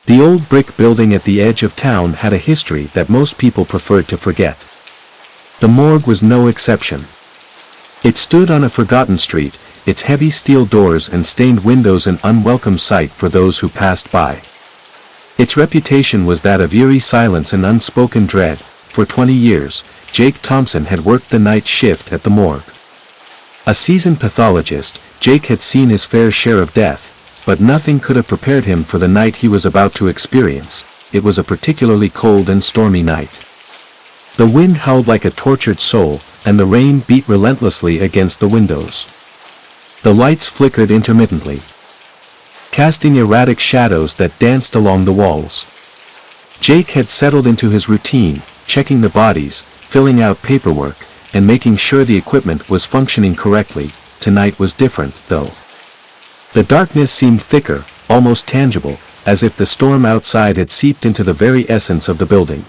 The old brick building at the edge of town had a history that most people preferred to forget. The morgue was no exception. It stood on a forgotten street, its heavy steel doors and stained windows an unwelcome sight for those who passed by. Its reputation was that of eerie silence and unspoken dread. For 20 years, Jake Thompson had worked the night shift at the morgue. A seasoned pathologist, Jake had seen his fair share of death, but nothing could have prepared him for the night he was about to experience. It was a particularly cold and stormy night. The wind howled like a tortured soul, and the rain beat relentlessly against the windows. The lights flickered intermittently, casting erratic shadows that danced along the walls. Jake had settled into his routine, checking the bodies, filling out paperwork, and making sure the equipment was functioning correctly. Tonight was different, though. The darkness seemed thicker, almost tangible, as if the storm outside had seeped into the very essence of the building.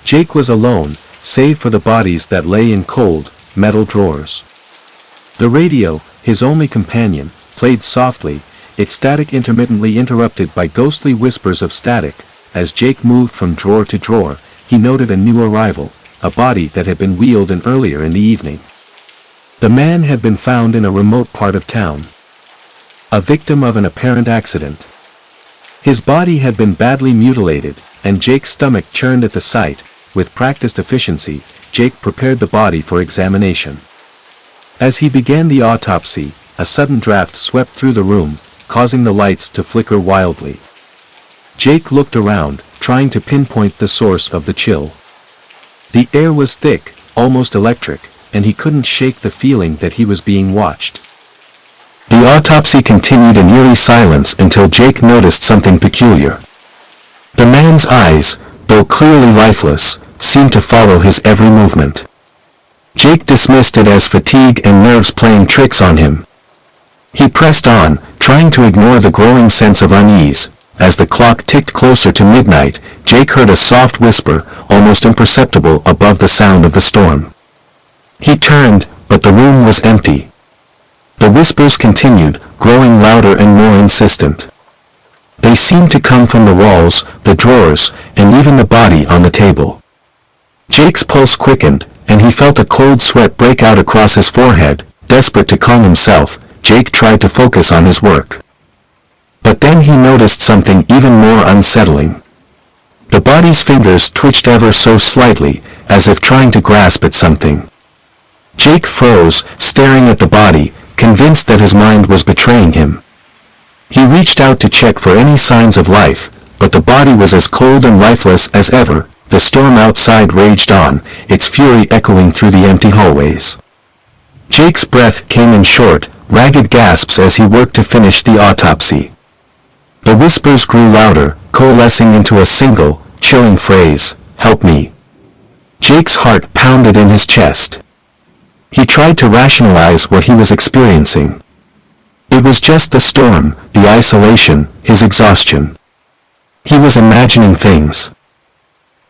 Jake was alone, save for the bodies that lay in cold, metal drawers. The radio, his only companion, played softly, its static intermittently interrupted by ghostly whispers of static. As Jake moved from drawer to drawer, he noted a new arrival, a body that had been wheeled in earlier in the evening. The man had been found in a remote part of town, a victim of an apparent accident. His body had been badly mutilated, and Jake's stomach churned at the sight. With practiced efficiency, Jake prepared the body for examination. As he began the autopsy, a sudden draft swept through the room, causing the lights to flicker wildly. Jake looked around, trying to pinpoint the source of the chill. The air was thick, almost electric, and he couldn't shake the feeling that he was being watched. The autopsy continued in eerie silence until Jake noticed something peculiar. The man's eyes, though clearly lifeless, seemed to follow his every movement. Jake dismissed it as fatigue and nerves playing tricks on him. He pressed on, trying to ignore the growing sense of unease. As the clock ticked closer to midnight, Jake heard a soft whisper, almost imperceptible above the sound of the storm. He turned, but the room was empty. The whispers continued, growing louder and more insistent. They seemed to come from the walls, the drawers, and even the body on the table. Jake's pulse quickened, and he felt a cold sweat break out across his forehead. Desperate to calm himself, Jake tried to focus on his work. But then he noticed something even more unsettling. The body's fingers twitched ever so slightly, as if trying to grasp at something. Jake froze, staring at the body, convinced that his mind was betraying him. He reached out to check for any signs of life, but the body was as cold and lifeless as ever. The storm outside raged on, its fury echoing through the empty hallways. Jake's breath came in short, ragged gasps as he worked to finish the autopsy. The whispers grew louder, coalescing into a single, chilling phrase, "Help me." Jake's heart pounded in his chest. He tried to rationalize what he was experiencing. It was just the storm, the isolation, his exhaustion. He was imagining things.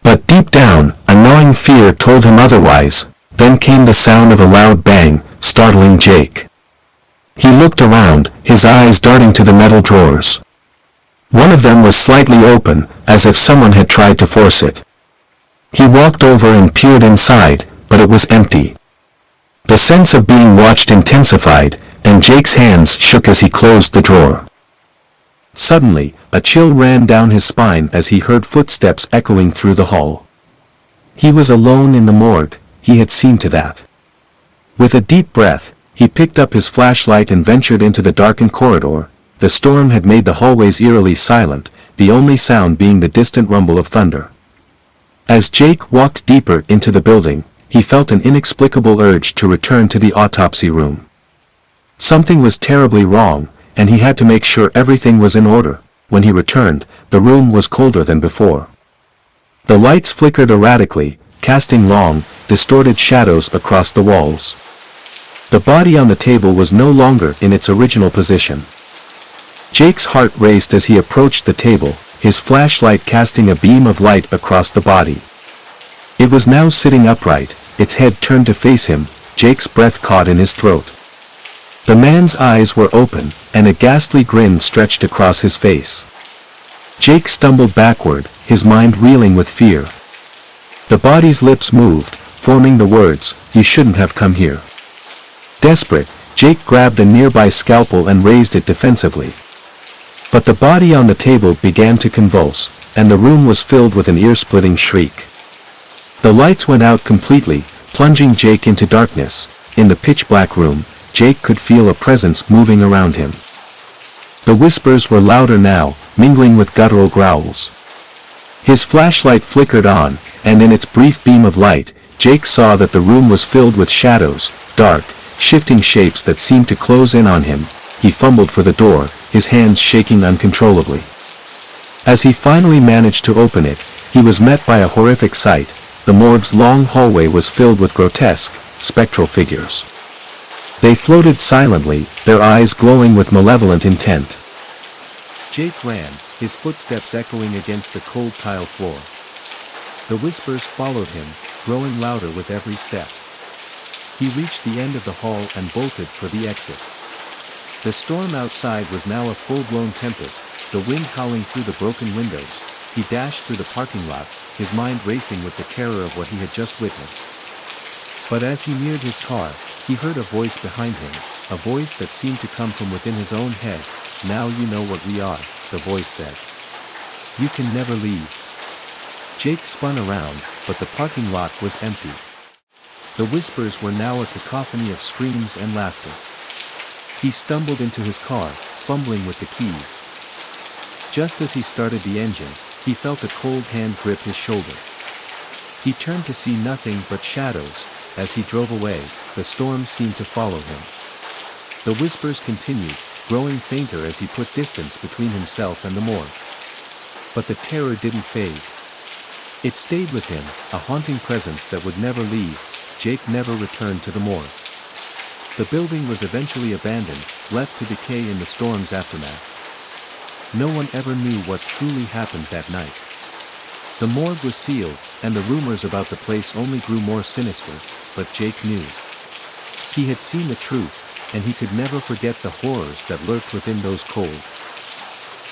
But deep down, a gnawing fear told him otherwise. Then came the sound of a loud bang, startling Jake. He looked around, his eyes darting to the metal drawers. One of them was slightly open, as if someone had tried to force it. He walked over and peered inside, but it was empty. The sense of being watched intensified, and Jake's hands shook as he closed the drawer. Suddenly, a chill ran down his spine as he heard footsteps echoing through the hall. He was alone in the morgue, he had seen to that. With a deep breath, he picked up his flashlight and ventured into the darkened corridor. The storm had made the hallways eerily silent, the only sound being the distant rumble of thunder. As Jake walked deeper into the building, he felt an inexplicable urge to return to the autopsy room. Something was terribly wrong, and he had to make sure everything was in order. When he returned, the room was colder than before. The lights flickered erratically, casting long, distorted shadows across the walls. The body on the table was no longer in its original position. Jake's heart raced as he approached the table, his flashlight casting a beam of light across the body. It was now sitting upright, its head turned to face him. Jake's breath caught in his throat. The man's eyes were open, and a ghastly grin stretched across his face. Jake stumbled backward, his mind reeling with fear. The body's lips moved, forming the words, "You shouldn't have come here." Desperate, Jake grabbed a nearby scalpel and raised it defensively. But the body on the table began to convulse, and the room was filled with an ear-splitting shriek. The lights went out completely, plunging Jake into darkness. In the pitch-black room, Jake could feel a presence moving around him. The whispers were louder now, mingling with guttural growls. His flashlight flickered on, and in its brief beam of light, Jake saw that the room was filled with shadows, dark, shifting shapes that seemed to close in on him. He fumbled for the door, his hands shaking uncontrollably. As he finally managed to open it, he was met by a horrific sight. The morgue's long hallway was filled with grotesque, spectral figures. They floated silently, their eyes glowing with malevolent intent. Jake ran, his footsteps echoing against the cold tile floor. The whispers followed him, growing louder with every step. He reached the end of the hall and bolted for the exit. The storm outside was now a full-blown tempest, the wind howling through the broken windows. He dashed through the parking lot, his mind racing with the terror of what he had just witnessed. But as he neared his car, he heard a voice behind him, a voice that seemed to come from within his own head. "Now you know what we are," the voice said. "You can never leave." Jake spun around, but the parking lot was empty. The whispers were now a cacophony of screams and laughter. He stumbled into his car, fumbling with the keys. Just as he started the engine, he felt a cold hand grip his shoulder. He turned to see nothing but shadows. As he drove away, the storm seemed to follow him. The whispers continued, growing fainter as he put distance between himself and the morgue. But the terror didn't fade. It stayed with him, a haunting presence that would never leave. Jake never returned to the morgue. The building was eventually abandoned, left to decay in the storm's aftermath. No one ever knew what truly happened that night. The morgue was sealed, and the rumors about the place only grew more sinister, but Jake knew. He had seen the truth, and he could never forget the horrors that lurked within those cold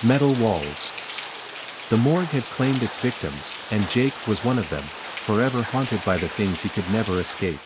metal walls. The morgue had claimed its victims, and Jake was one of them, forever haunted by the things he could never escape.